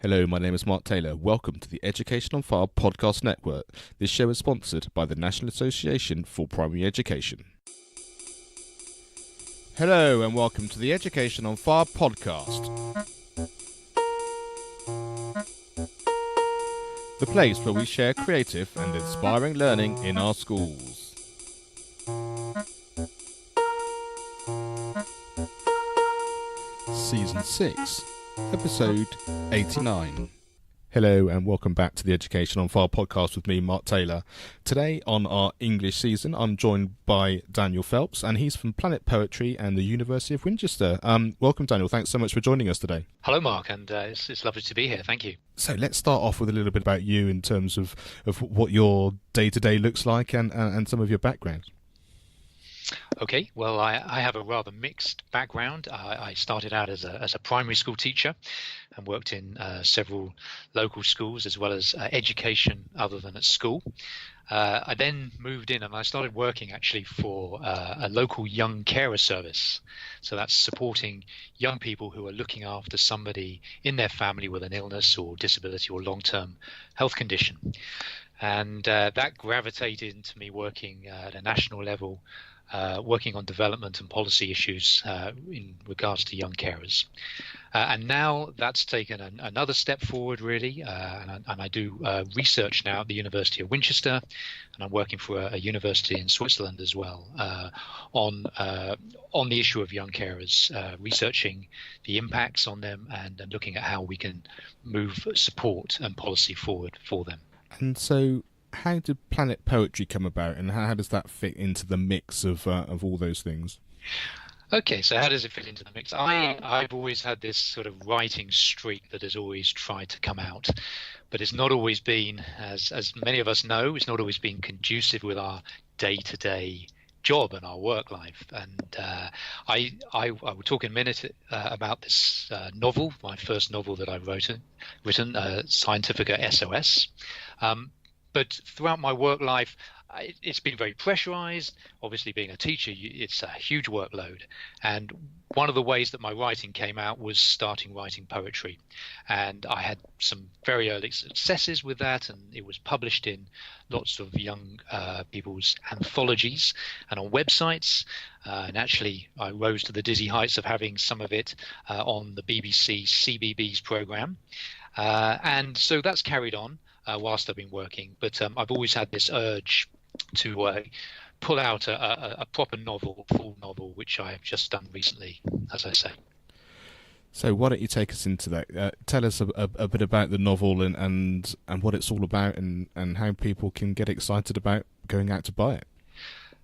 Hello, my name is Mark Taylor. Welcome to the Education on File podcast network. This show is sponsored by the National Association for Primary Education. Hello and welcome to the Education on File podcast. The place where we share creative and inspiring learning in our schools. Season 6, Episode 89. Hello and welcome back to the Education on File podcast with me, Mark Taylor. Today on our English season, I'm joined by Daniel Phelps, and he's from Planet Poetry and the University of Winchester. Welcome, Daniel. Thanks so much for joining us today. Hello, Mark, and it's lovely to be here. Thank you. So let's start off with a little bit about you in terms of what your day-to-day looks like and some of your background. Okay, well, I have a rather mixed background. I started out as a primary school teacher and worked in several local schools as well as education other than at school. I then moved in and I started working actually for a local young carer service. So that's supporting young people who are looking after somebody in their family with an illness or disability or long-term health condition. And that gravitated into me working at a national level, working on development and policy issues in regards to young carers. And now that's taken another step forward, really, and I do research now at the University of Winchester, and I'm working for a university in Switzerland as well on the issue of young carers, researching the impacts on them and looking at how we can move support and policy forward for them. And so how did Planet Poetry come about, and how does that fit into the mix of all those things? Okay, so how does it fit into the mix? I've always had this sort of writing streak that has always tried to come out, but it's not always been, as many of us know, it's not always been conducive with our day-to-day job and our work life. And I will talk in a minute about this novel, my first novel that I've written, Xientifica SOS. But throughout my work life, it's been very pressurized. Obviously, being a teacher, it's a huge workload. And one of the ways that my writing came out was starting writing poetry. And I had some very early successes with that, and it was published in lots of young people's anthologies and on websites. And actually, I rose to the dizzy heights of having some of it on the BBC CBeebies programme. And so that's carried on whilst I've been working. But I've always had this urge to pull out a proper novel, full novel, which I have just done recently, as I say. So why don't you take us into that? Tell us a bit about the novel and what it's all about and how people can get excited about going out to buy it.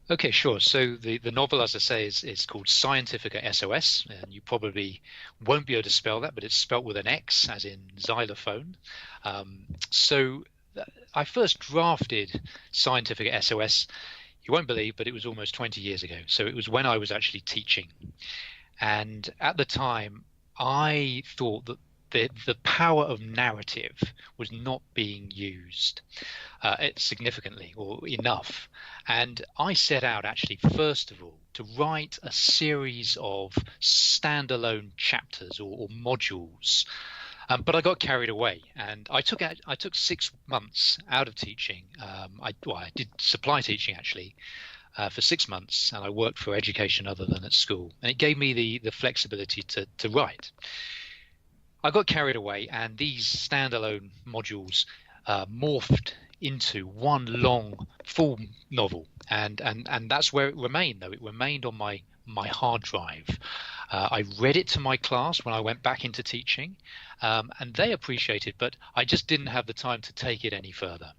Okay, sure. So the novel, as I say, is called Xientifica SOS, and you probably won't be able to spell that, but it's spelt with an X, as in xylophone. So I first drafted Xientifica SOS, you won't believe, but it was almost 20 years ago. So it was when I was actually teaching. And at the time, I thought that the power of narrative was not being used significantly or enough. And I set out actually, first of all, to write a series of standalone chapters or modules. But I got carried away, and I took 6 months out of teaching. I did supply teaching actually for 6 months, and I worked for education other than at school, and it gave me the flexibility to write. I got carried away, and these standalone modules morphed into one long full novel, and that's where it remained. Though it remained on my hard drive. I read it to my class when I went back into teaching, and they appreciated, but I just didn't have the time to take it any further.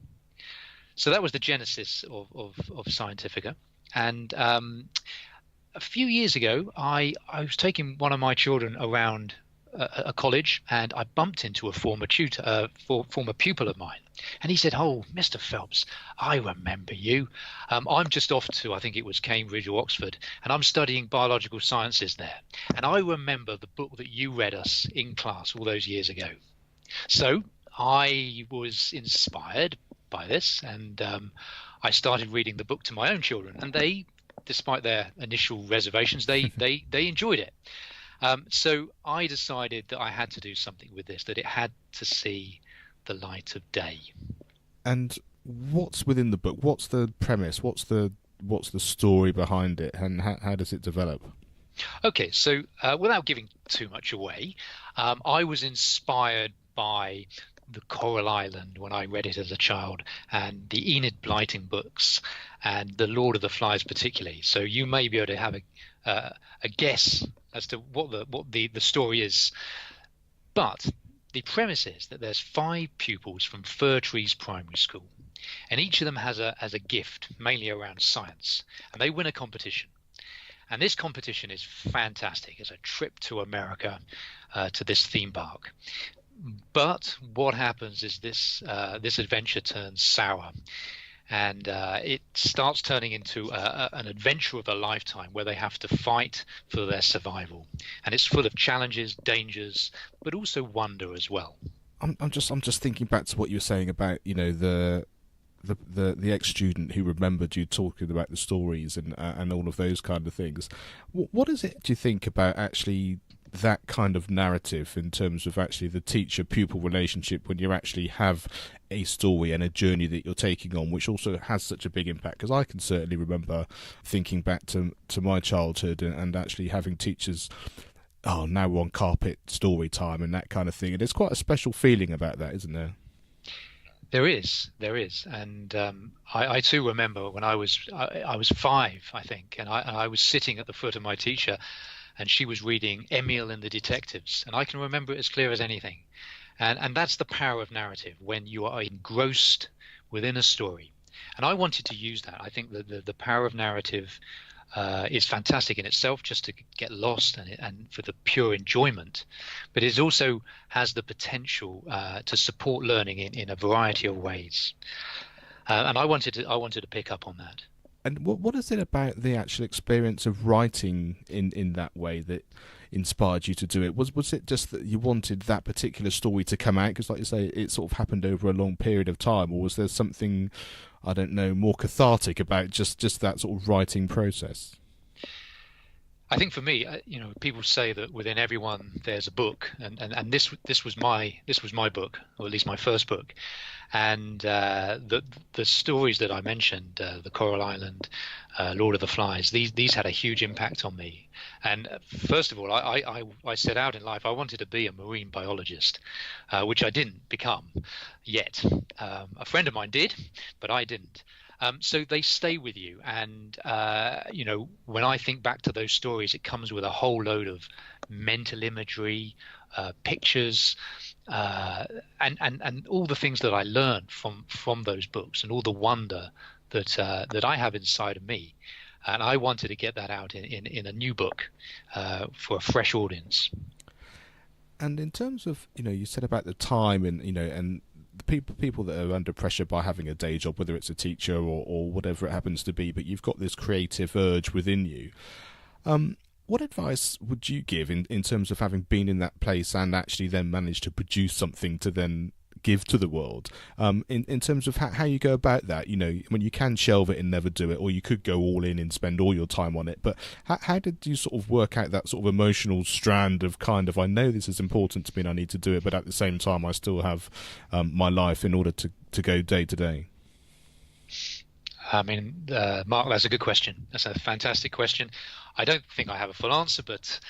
So that was the genesis of Xientifica. And a few years ago, I was taking one of my children around a college, and I bumped into a former pupil of mine, and he said, "Oh, Mr. Phelps, I remember you. I'm just off to, I think it was Cambridge or Oxford, and I'm studying biological sciences there. And I remember the book that you read us in class all those years ago." So I was inspired by this, and I started reading the book to my own children, and they, despite their initial reservations, they enjoyed it. So I decided that I had to do something with this, that it had to see the light of day. And what's within the book? What's the premise? What's the story behind it, and how does it develop? Okay, so without giving too much away, I was inspired by the Coral Island when I read it as a child, and the Enid Blyton books, and the Lord of the Flies particularly. So you may be able to have a guess as to what the story is. But the premise is that there's 5 pupils from Fir Trees Primary School, and each of them has a gift, mainly around science, and they win a competition. And this competition is fantastic. It's a trip to America, to this theme park. But what happens is this adventure turns sour, and it starts turning into an adventure of a lifetime where they have to fight for their survival. And it's full of challenges, dangers, but also wonder as well. I'm just thinking back to what you were saying about the ex-student who remembered you talking about the stories and all of those kind of things. What is it, do you think, about actually that kind of narrative in terms of actually the teacher-pupil relationship when you actually have a story and a journey that you're taking on, which also has such a big impact? Because I can certainly remember thinking back to my childhood and actually having teachers, oh, now we're on carpet story time and that kind of thing. And there's quite a special feeling about that, isn't there? There is, and I too remember when I was 5, I think, and I was sitting at the foot of my teacher, and she was reading Emil and the Detectives, and I can remember it as clear as anything, and that's the power of narrative when you are engrossed within a story, and I wanted to use that. I think that the power of narrative is fantastic in itself, just to get lost and for the pure enjoyment, but it also has the potential to support learning in a variety of ways, and I wanted to pick up on that. And what is it about the actual experience of writing in that way that inspired you to do it? Was it just that you wanted that particular story to come out because, like you say, it sort of happened over a long period of time, or was there something, I don't know, more cathartic about just that sort of writing process? I think for me, people say that within everyone there's a book, and this was my book, or at least my first book, and the stories that I mentioned, the Coral Island, Lord of the Flies, these had a huge impact on me. And first of all, I set out in life. I wanted to be a marine biologist, which I didn't become yet. A friend of mine did, but I didn't. So they stay with you, and when I think back to those stories, it comes with a whole load of mental imagery, pictures, and all the things that I learned from those books, and all the wonder that I have inside of me, and I wanted to get that out in a new book for a fresh audience. And in terms of, you said about the time and the people that are under pressure by having a day job, whether it's a teacher or whatever it happens to be, but you've got this creative urge within you. What advice would you give in terms of having been in that place and actually then managed to produce something to then give to the world, in terms of how you go about that? When you can shelve it and never do it, or you could go all in and spend all your time on it, but how did you sort of work out that sort of emotional strand of kind of, I know this is important to me and I need to do it, but at the same time I still have my life in order to go day to day? I mean, Mark, that's a good question. That's a fantastic question. I don't think I have a full answer, but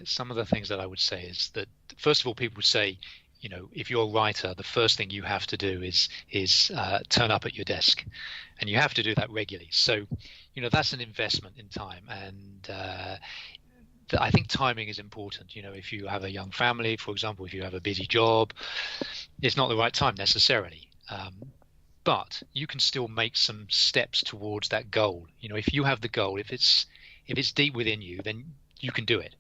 some of the things that I would say is that, first of all, people say, if you're a writer, the first thing you have to do is turn up at your desk, and you have to do that regularly. So, that's an investment in time, and I think timing is important. If you have a young family, for example, if you have a busy job, it's not the right time necessarily. But you can still make some steps towards that goal. If you have the goal, if it's deep within you, then you can do it.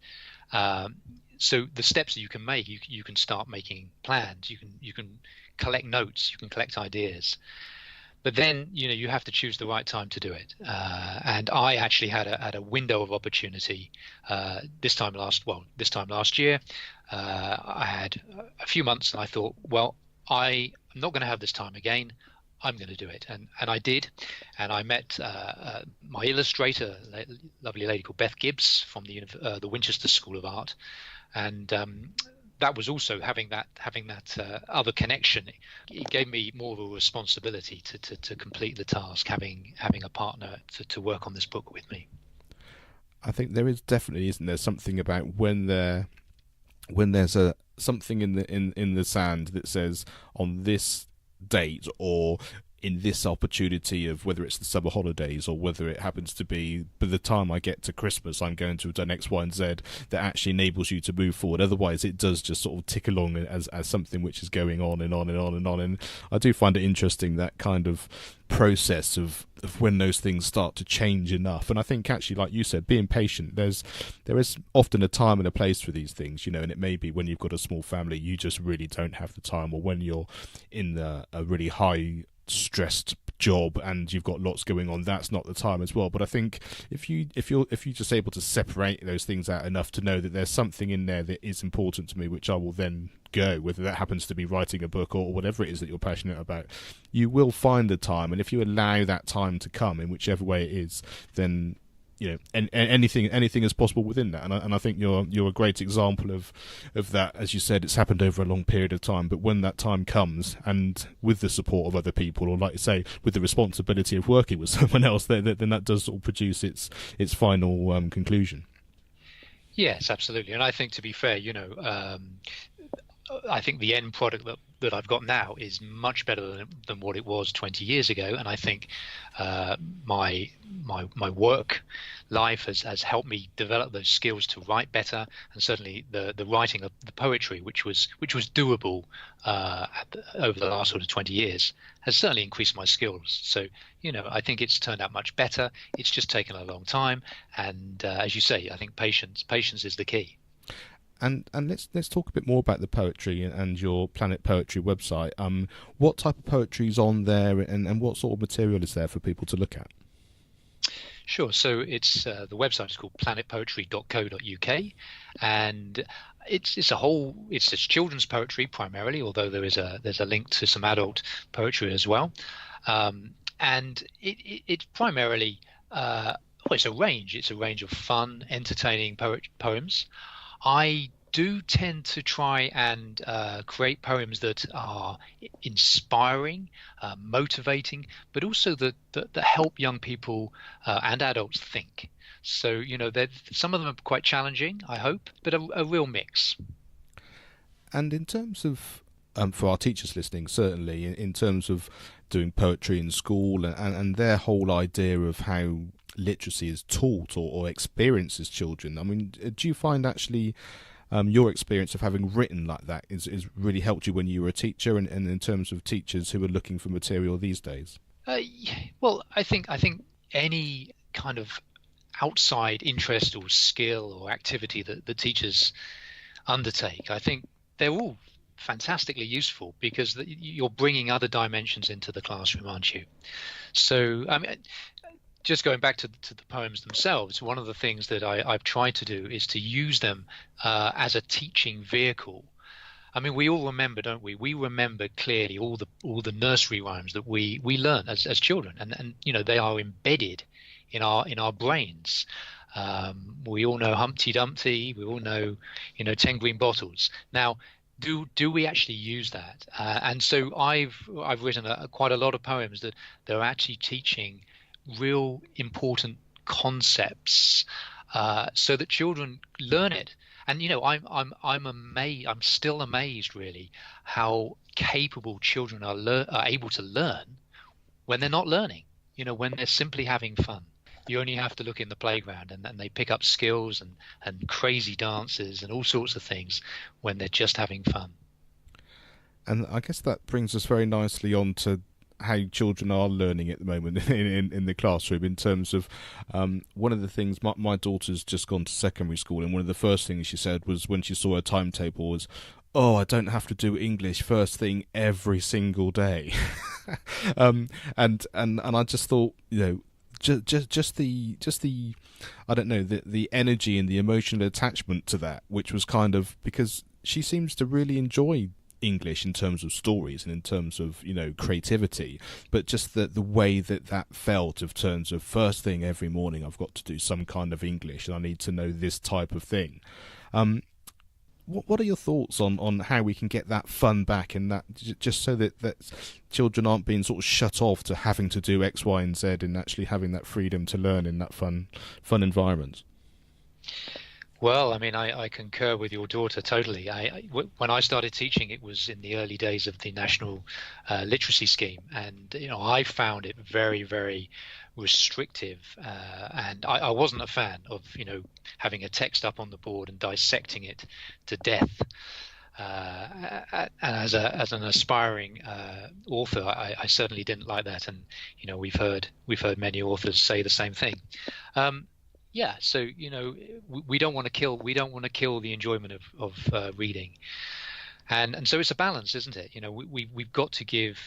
So the steps that you can make, you can start making plans. You can collect notes. You can collect ideas. But then you have to choose the right time to do it. And I actually had a window of opportunity this time last year. I had a few months, and I thought, well, I'm not going to have this time again. I'm going to do it, and I did, and I met my illustrator, lovely lady called Beth Gibbs from the Winchester School of Art, and that was also having that other connection. It gave me more of a responsibility to complete the task, having a partner to work on this book with me. I think there is definitely, isn't there, something about when there's a something in the sand that says on this date or in this opportunity of whether it's the summer holidays or whether it happens to be by the time I get to Christmas I'm going to have done X, Y and Z, that actually enables you to move forward. Otherwise it does just sort of tick along as something which is going on and on and on and on. And I do find it interesting, that kind of process of when those things start to change enough. And I think actually, like you said, being patient, there is often a time and a place for these things, and it may be when you've got a small family you just really don't have the time, or when you're in a really high stressed job and you've got lots going on, that's not the time as well. But I think if you're just able to separate those things out enough to know that there's something in there that is important to me, which I will then go, whether that happens to be writing a book or whatever it is that you're passionate about, you will find the time. And if you allow that time to come in whichever way it is, then and anything is possible within that. And I think you're a great example of that. As you said, it's happened over a long period of time, but when that time comes, and with the support of other people, or like you say, with the responsibility of working with someone else, then that does sort of produce its final conclusion. Yes, absolutely. And I think, to be fair, I think the end product that I've got now is much better than what it was 20 years ago. And I think my work life has helped me develop those skills to write better, and certainly the writing of the poetry, which was doable over the last sort of 20 years, has certainly increased my skills. So I think it's turned out much better. It's just taken a long time, and as you say, I think patience is the key. And let's talk a bit more about the poetry and your Planet Poetry website. What type of poetry is on there, and what sort of material is there for people to look at? Sure. So it's the website is called planetpoetry.co.uk, and it's children's poetry primarily, although there's a link to some adult poetry as well, and it's primarily it's a range of fun, entertaining poems. I do tend to try and create poems that are inspiring, motivating, but also that help young people and adults think. So, some of them are quite challenging, I hope, but a real mix. And in terms of, for our teachers listening, certainly, in terms of doing poetry in school and their whole idea of how literacy is taught or experiences children, I mean, do you find actually your experience of having written like that is really helped you when you were a teacher, and in terms of teachers who are looking for material these days? Well, I think any kind of outside interest or skill or activity that the teachers undertake, I think they're all fantastically useful, because you're bringing other dimensions into the classroom, aren't you? So, I mean, just going back to the poems themselves, one of the things that I've tried to do is to use them as a teaching vehicle. I mean, we all remember, don't we? We remember clearly all the nursery rhymes that we learn as children, and they are embedded in our brains. We all know Humpty Dumpty. We all know 10 green bottles. Now, do we actually use that? And so I've written quite a lot of poems that they're actually teaching real important concepts, so that children learn it. And I'm amazed. I'm still amazed, really, how capable children are able to learn when they're not learning. When they're simply having fun. You only have to look in the playground, and they pick up skills and crazy dances and all sorts of things when they're just having fun. And I guess that brings us very nicely on to how children are learning at the moment in the classroom, in terms of one of the things, my daughter's just gone to secondary school, and one of the first things she said was, when she saw her timetable, was, "Oh, I don't have to do English first thing every single day." and I just thought, just the I don't know, the energy and the emotional attachment to that, which was kind of, because she seems to really enjoy English in terms of stories and in terms of, you know, creativity, but just the way that felt of terms of first thing every morning I've got to do some kind of English and I need to know this type of thing. What are your thoughts on how we can get that fun back, and that just so that children aren't being sort of shut off to having to do X, Y, and Z, and actually having that freedom to learn in that fun environment? Well, I mean, I concur with your daughter totally. When I started teaching, it was in the early days of the National Literacy Scheme, and you know, I found it very, very restrictive, and I wasn't a fan of, you know, having a text up on the board and dissecting it to death. And as an aspiring author, I certainly didn't like that, and you know, we've heard many authors say the same thing. Yeah, so you know, we don't want to kill the enjoyment of reading, and so it's a balance, isn't it? You know, we've got to give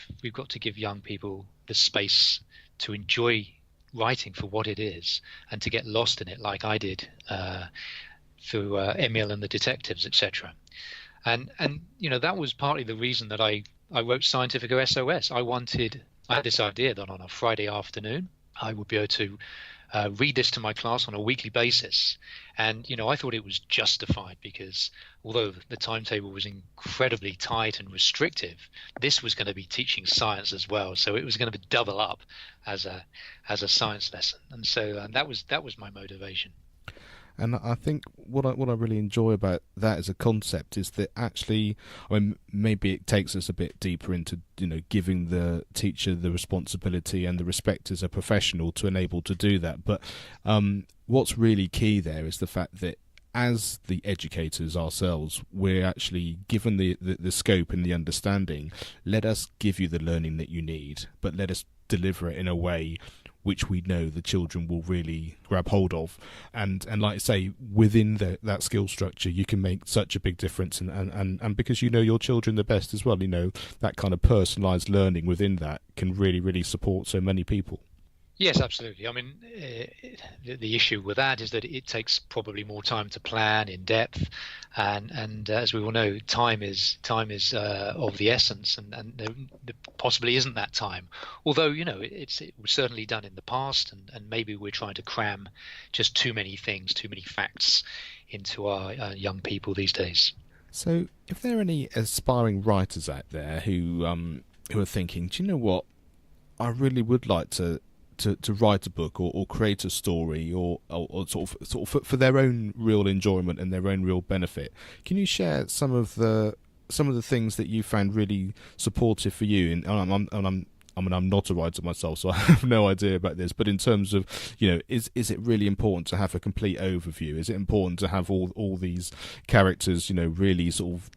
young people the space to enjoy writing for what it is and to get lost in it, like I did through Emil and the Detectives, etc. And you know, that was partly the reason that I wrote Xientifica SOS. I had this idea that on a Friday afternoon I would be able to read this to my class on a weekly basis. And, you know, I thought it was justified because although the timetable was incredibly tight and restrictive, this was going to be teaching science as well. So it was going to be double up as a science lesson. And so that was my motivation. And I think what I really enjoy about that as a concept is that actually, I mean, maybe it takes us a bit deeper into, you know, giving the teacher the responsibility and the respect as a professional to enable to do that. But what's really key there is the fact that as the educators ourselves, we're actually given the scope and the understanding. Let us give you the learning that you need, but let us deliver it in a way which we know the children will really grab hold of, and like I say, within that skill structure, you can make such a big difference, and because you know your children the best as well, you know, that kind of personalised learning within that can really support so many people. Yes, absolutely. I mean, the issue with that is that it takes probably more time to plan in depth, and as we all know, time is of the essence, and there possibly isn't that time. Although, you know, it was certainly done in the past, and maybe we're trying to cram just too many things, too many facts into our young people these days. So, if there are any aspiring writers out there who are thinking, do you know what, I really would like to write a book or create a story or sort of for their own real enjoyment and their own real benefit, can you share some of the things that you found really supportive for you? And I'm not a writer myself, so I have no idea about this. But in terms of, you know, is it really important to have a complete overview? Is it important to have all these characters, you know, really sort of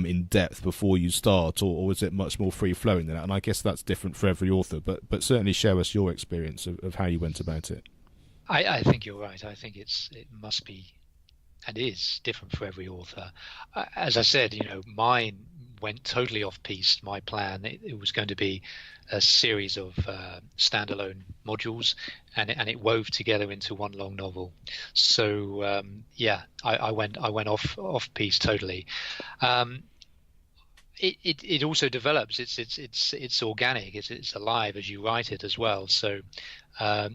in depth before you start, or is it much more free flowing than that? And I guess that's different for every author, but certainly share us your experience of how you went about it. I think you're right. I think it must be and is different for every author. As I said, you know, mine went totally off piste. My plan, it was going to be a series of standalone modules, and it wove together into one long novel. So yeah, I went off piste totally. It also develops. It's organic. It's alive as you write it as well. So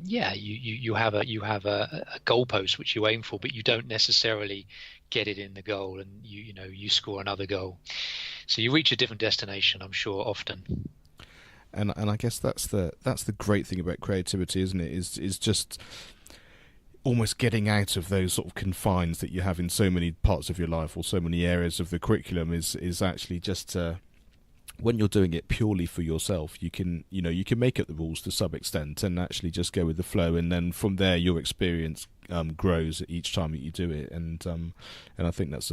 yeah, you have a goalpost which you aim for, but you don't necessarily get it in the goal, and you score another goal. So you reach a different destination, I'm sure, often. And I guess that's the great thing about creativity, isn't it? Is just almost getting out of those sort of confines that you have in so many parts of your life or so many areas of the curriculum. Is actually just when you're doing it purely for yourself, you can make up the rules to some extent and actually just go with the flow, and then from there your experience grows each time that you do it, and I think it's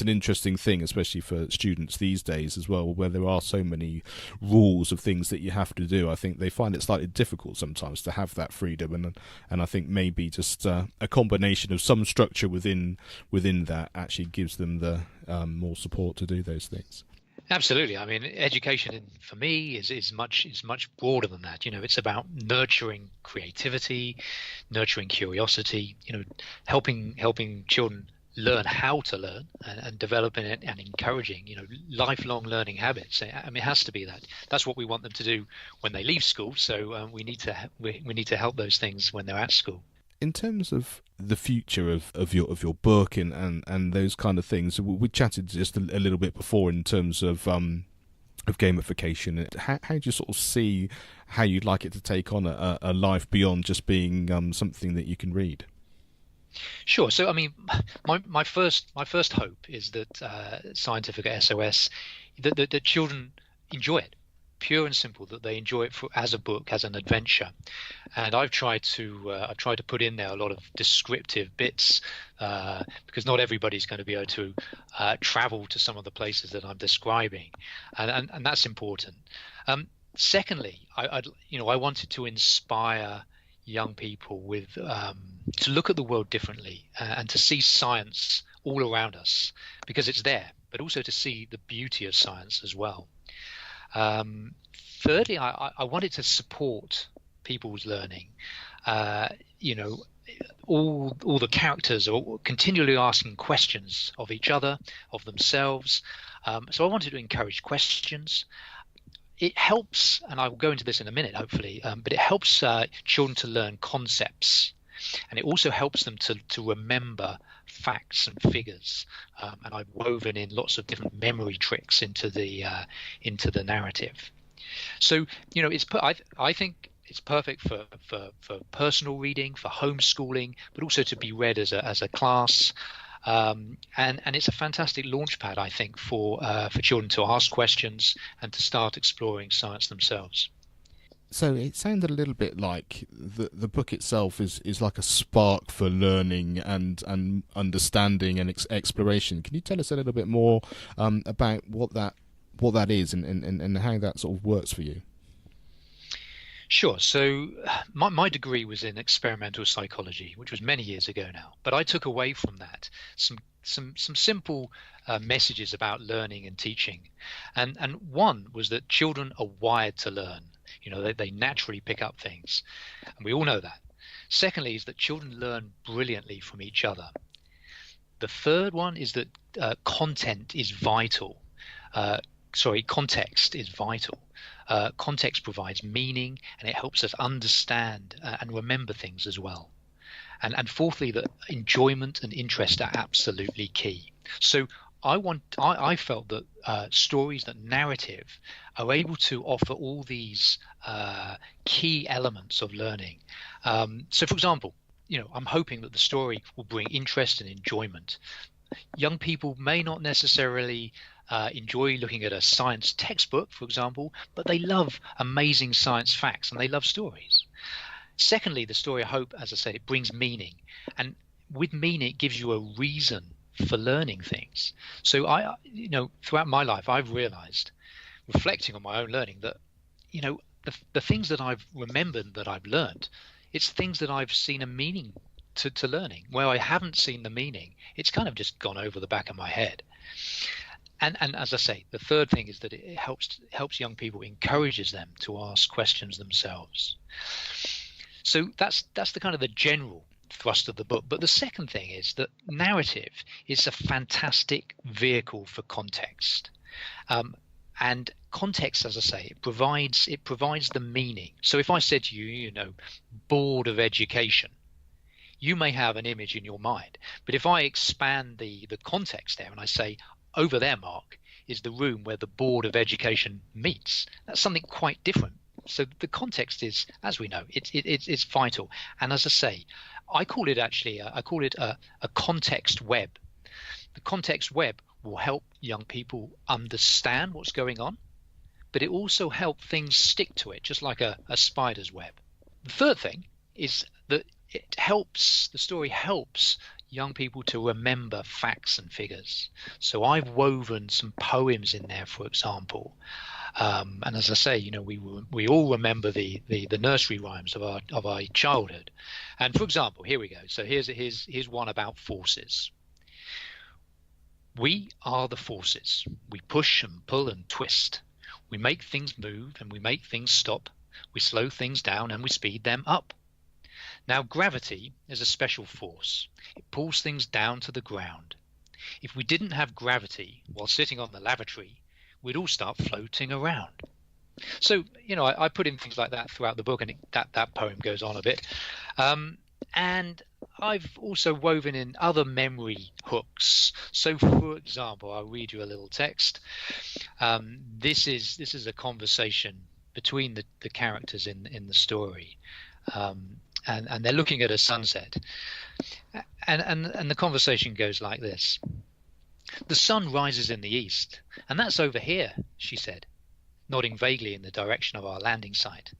an interesting thing, especially for students these days as well, where there are so many rules of things that you have to do. I think they find it slightly difficult sometimes to have that freedom, and I think maybe just a combination of some structure within that actually gives them the more support to do those things. Absolutely. I mean, education for me is much broader than that. It's about nurturing creativity, nurturing curiosity. Helping children learn how to learn, and developing it and encouraging, lifelong learning habits. I mean, it has to be that. That's what we want them to do when they leave school. So we need to help those things when they're at school. In terms of the future of your book and those kind of things, we chatted just a little bit before in terms of gamification. How do you sort of see how you'd like it to take on a life beyond just being something that you can read? Sure. So, I mean, my first hope is that Xientifica SOS, that children enjoy it, pure and simple, that they enjoy it as a book, as an adventure. And I've tried to put in there a lot of descriptive bits, because not everybody's going to be able to travel to some of the places that I'm describing, and that's important. Secondly, I wanted to inspire young people with to look at the world differently, and to see science all around us because it's there, but also to see the beauty of science as well. Thirdly, I wanted to support people's learning. All the characters are continually asking questions of each other, of themselves. So I wanted to encourage questions. It helps, and I will go into this in a minute, hopefully, but it helps children to learn concepts, and it also helps them to remember facts and figures. And I've woven in lots of different memory tricks into the narrative. So, I think it's perfect for personal reading, for homeschooling, but also to be read as a class. And it's a fantastic launchpad, I think, for children to ask questions and to start exploring science themselves. So it sounded a little bit like the book itself is like a spark for learning and understanding and exploration. Can you tell us a little bit more about what that is and how that sort of works for you? Sure. So my degree was in experimental psychology, which was many years ago now. But I took away from that some simple messages about learning and teaching, and one was that children are wired to learn. They naturally pick up things, and we all know that. Secondly, is that children learn brilliantly from each other. The third one is that content is vital. Context is vital. Context provides meaning, and it helps us understand and remember things as well. And fourthly, that enjoyment and interest are absolutely key. So I felt that stories, that narrative, are able to offer all these key elements of learning. So, for example, I'm hoping that the story will bring interest and enjoyment. Young people may not necessarily enjoy looking at a science textbook, for example, but they love amazing science facts and they love stories. Secondly, the story, I hope, as I said, it brings meaning, and with meaning, it gives you a reason for learning things. So throughout my life, I've realized, reflecting on my own learning, that the things that I've remembered, that I've learned, it's things that I've seen a meaning to learning. Where I haven't seen the meaning, it's kind of just gone over the back of my head. And as I say, the third thing is that it helps young people, encourages them to ask questions themselves. So that's the kind of the general thrust of the book. But the second thing is that narrative is a fantastic vehicle for context. And context, as I say, it provides the meaning. So if I said to you, Board of Education, you may have an image in your mind. But if I expand the context there and I say, over there, Mark, is the room where the Board of Education meets, that's something quite different. So the context is, as we know, it's vital. And as I say, I call it a context web. The context web will help young people understand what's going on, but it also helps things stick to it, just like a spider's web. The third thing is that the story helps young people to remember facts and figures. So I've woven some poems in there, for example. And as I say, we all remember the nursery rhymes of our childhood. And for example, here we go. So here's one about forces. We are the forces. We push and pull and twist. We make things move and we make things stop. We slow things down and we speed them up. Now, gravity is a special force. It pulls things down to the ground. If we didn't have gravity while sitting on the lavatory, we'd all start floating around. So, I put in things like that throughout the book, and that poem goes on a bit. And I've also woven in other memory hooks. So, for example, I'll read you a little text. This is a conversation between the characters in the story, and they're looking at a sunset, and the conversation goes like this. "The sun rises in the east, and that's over here," she said, nodding vaguely in the direction of our landing site.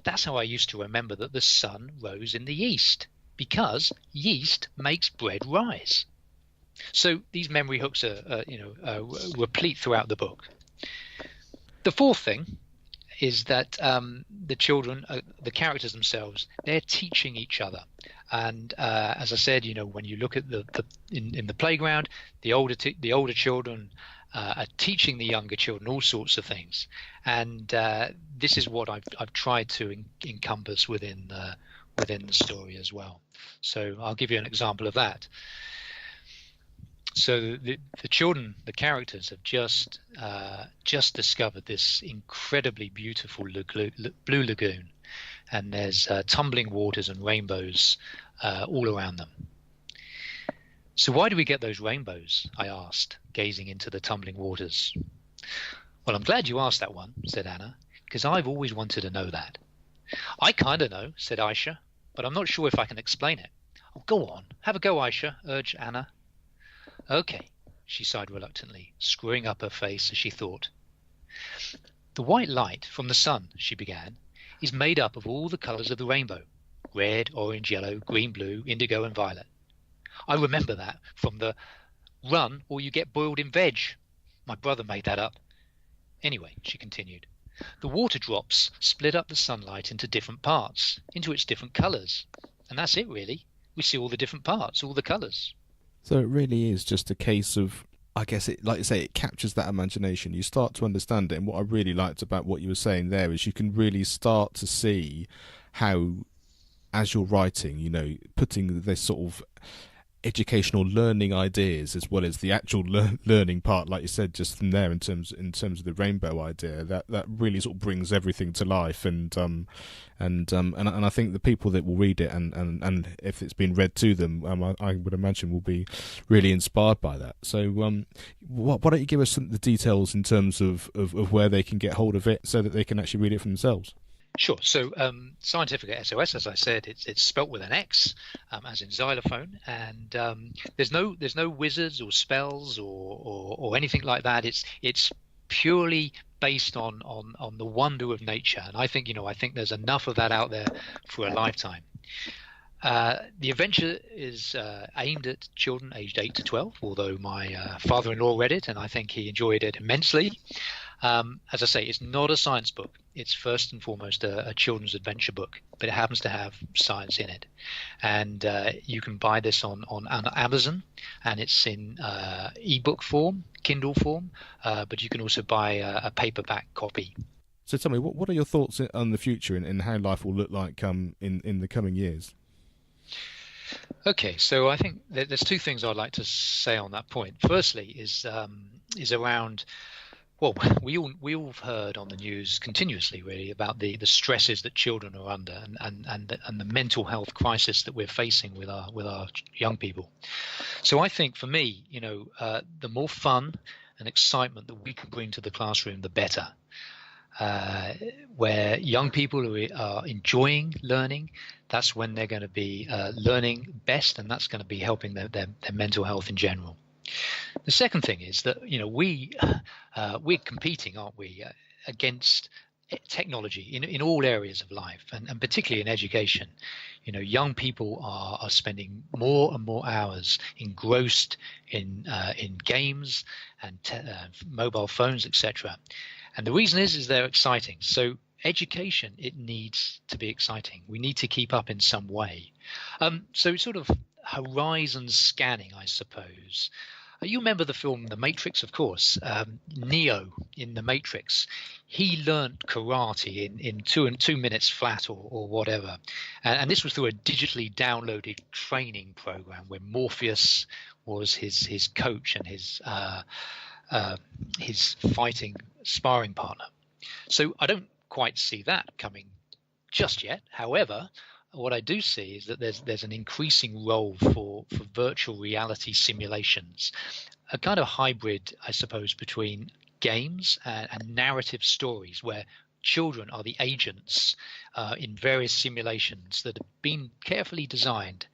"That's how I used to remember that the sun rose in the east, because yeast makes bread rise." So these memory hooks are replete throughout the book. The fourth thing is that the children, the characters themselves, they're teaching each other. And as I said, when you look at in the playground, the older children are teaching the younger children all sorts of things, and this is what I've tried to encompass within the story as well. So I'll give you an example of that. So the children, the characters, have just discovered this incredibly beautiful blue lagoon, and there's tumbling waters and rainbows all around them. "So why do we get those rainbows?" I asked, gazing into the tumbling waters. "Well, I'm glad you asked that one," said Anna, "because I've always wanted to know that." "I kind of know," said Aisha, "but I'm not sure if I can explain it." "Oh, go on, have a go, Aisha," urged Anna. "Okay," she sighed reluctantly, screwing up her face as she thought. "The white light from the sun," she began, "is made up of all the colours of the rainbow: red, orange, yellow, green, blue, indigo and violet. I remember that from the run or you get boiled in veg. My brother made that up. Anyway," she continued, "the water drops split up the sunlight into different parts, into its different colours. And that's it, really. We see all the different parts, all the colours." So it really is just a case of, I guess, it, like you say, it captures that imagination. You start to understand it. And what I really liked about what you were saying there is you can really start to see how, as you're writing, putting this sort of educational learning ideas as well as the actual learning part, like you said, just from there in terms of the rainbow idea, that really sort of brings everything to life, and I think the people that will read it and if it's been read to them, I would imagine will be really inspired by that. So why don't you give us the details in terms of where they can get hold of it so that they can actually read it for themselves? Sure. So Xientifica SOS, as I said, it's spelt with an X, as in xylophone, and there's no wizards or spells or anything like that. It's purely based on the wonder of nature, and I think there's enough of that out there for a lifetime. The adventure is aimed at children aged 8 to 12, although my father-in-law read it and I think he enjoyed it immensely. As I say, it's not a science book. It's first and foremost a children's adventure book, but it happens to have science in it. And you can buy this on Amazon, and it's in ebook form, Kindle form, but you can also buy a paperback copy. So tell me, what are your thoughts on the future and how life will look like in the coming years? Okay, so I think there's two things I'd like to say on that point. Firstly is around, well, we all have heard on the news continuously, really, about the stresses that children are under and the mental health crisis that we're facing with our young people. So I think for me, the more fun and excitement that we can bring to the classroom, the better. Where young people who are enjoying learning, that's when they're going to be learning best, and that's going to be helping their mental health in general. The second thing is that we're competing, aren't we, against technology in all areas of life, and particularly in education. Young people are spending more and more hours engrossed in games and mobile phones, etc. And the reason is they're exciting. So education, it needs to be exciting. We need to keep up in some way. So sort of horizon scanning, I suppose. You remember the film The Matrix, of course. Neo in The Matrix, he learnt karate in 2 minutes flat or whatever. And this was through a digitally downloaded training program where Morpheus was his coach and his fighting sparring partner. So I don't quite see that coming just yet. However, what I do see is that there's an increasing role for virtual reality simulations, a kind of hybrid, I suppose, between games and narrative stories where children are the agents in various simulations that have been carefully designed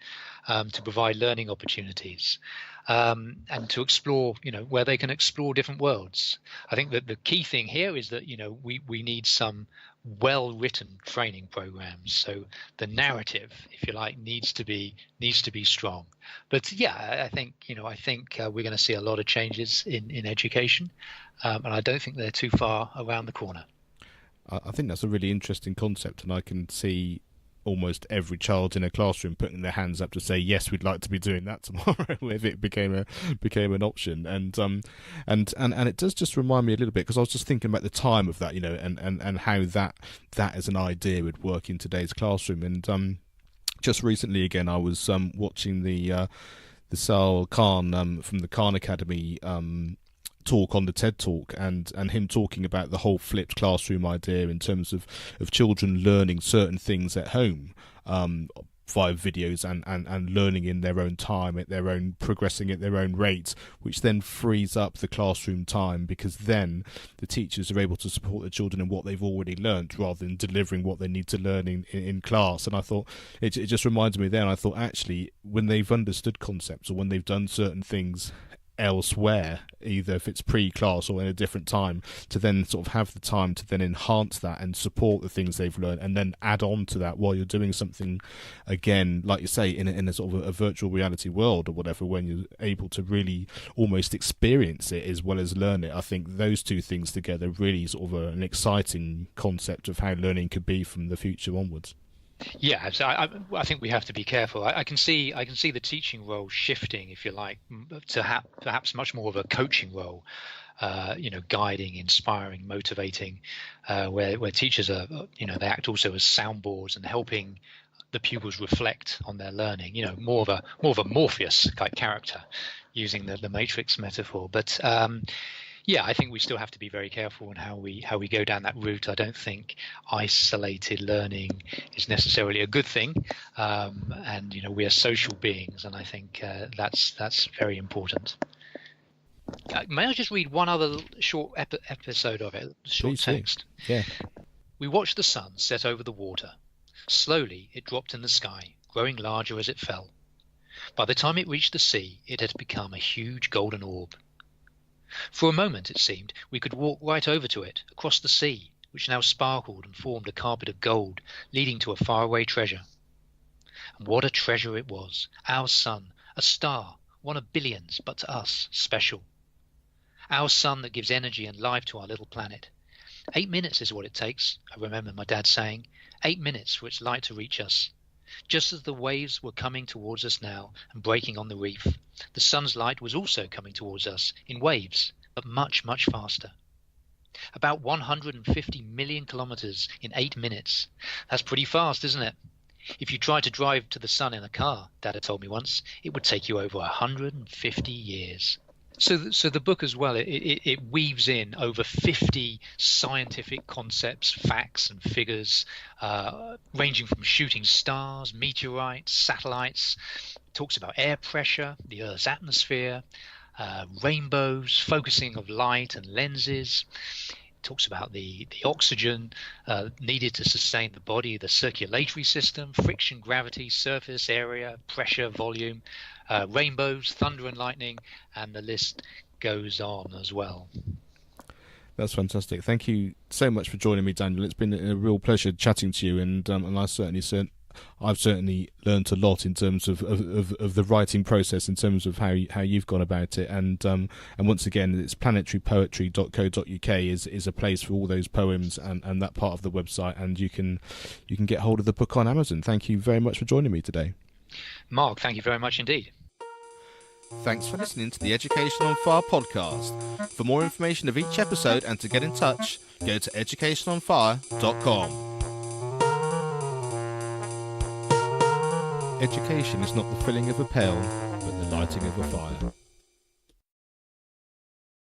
to provide learning opportunities and to explore, where they can explore different worlds. I think that the key thing here is that, we need some well-written training programs. So the narrative, if you like, needs to be strong. But yeah, I think we're going to see a lot of changes in education, and I don't think they're too far around the corner. I think that's a really interesting concept, and I can see almost every child in a classroom putting their hands up to say, yes, we'd like to be doing that tomorrow if it became an option. And it does just remind me a little bit, because I was just thinking about the time of that, and how that as an idea would work in today's classroom. And just recently again, I was watching the Sal Khan from the Khan Academy talk on the TED Talk, and him talking about the whole flipped classroom idea in terms of children learning certain things at home via videos and learning in their own time, at their own, progressing at their own rate, which then frees up the classroom time, because then the teachers are able to support the children in what they've already learnt rather than delivering what they need to learn in class. And I thought it just reminds me then, I thought actually when they've understood concepts or when they've done certain things elsewhere, either if it's pre-class or in a different time, to then sort of have the time to then enhance that and support the things they've learned, and then add on to that while you're doing something again, like you say, in a sort of a virtual reality world or whatever, when you're able to really almost experience it as well as learn it. I think those two things together really sort of an exciting concept of how learning could be from the future onwards. Yeah, so I think we have to be careful. I can see the teaching role shifting, if you like, to perhaps much more of a coaching role, guiding, inspiring, motivating, where teachers are, they act also as soundboards and helping the pupils reflect on their learning. More of a Morpheus type character, using the Matrix metaphor. But yeah, I think we still have to be very careful in how we go down that route. I don't think isolated learning is necessarily a good thing, and we are social beings, and I think that's very important. May I just read one other short episode of it? Short Please text. Do. Yeah. We watched the sun set over the water. Slowly, it dropped in the sky, growing larger as it fell. By the time it reached the sea, it had become a huge golden orb. For a moment, it seemed, we could walk right over to it, across the sea, which now sparkled and formed a carpet of gold, leading to a faraway treasure. And what a treasure it was! Our sun, a star, one of billions, but to us, special. Our sun that gives energy and life to our little planet. 8 minutes is what it takes, I remember my dad saying. 8 minutes for its light to reach us. Just as the waves were coming towards us now and breaking on the reef, the sun's light was also coming towards us in waves, but much, much faster. About 150 million kilometers in 8 minutes. That's pretty fast, isn't it? If you tried to drive to the sun in a car, Dad had told me once, it would take you over 150 years. So the book as well, it weaves in over 50 scientific concepts, facts and figures, ranging from shooting stars, meteorites, satellites. It talks about air pressure, the Earth's atmosphere, rainbows, focusing of light and lenses. It talks about the oxygen needed to sustain the body, the circulatory system, friction, gravity, surface area, pressure, volume, rainbows, thunder and lightning, and the list goes on as well. That's fantastic. Thank you so much for joining me, Daniel. It's been a real pleasure chatting to you, and I've certainly learnt a lot in terms of the writing process, in terms of how you've gone about it, and once again, it's planetarypoetry.co.uk is a place for all those poems and that part of the website, and you can get hold of the book on Amazon. Thank you very much for joining me today. Mark, thank you very much indeed. Thanks for listening to the Education on Fire podcast. For more information of each episode and to get in touch, go to educationonfire.com. Education is not the filling of a pail, but the lighting of a fire.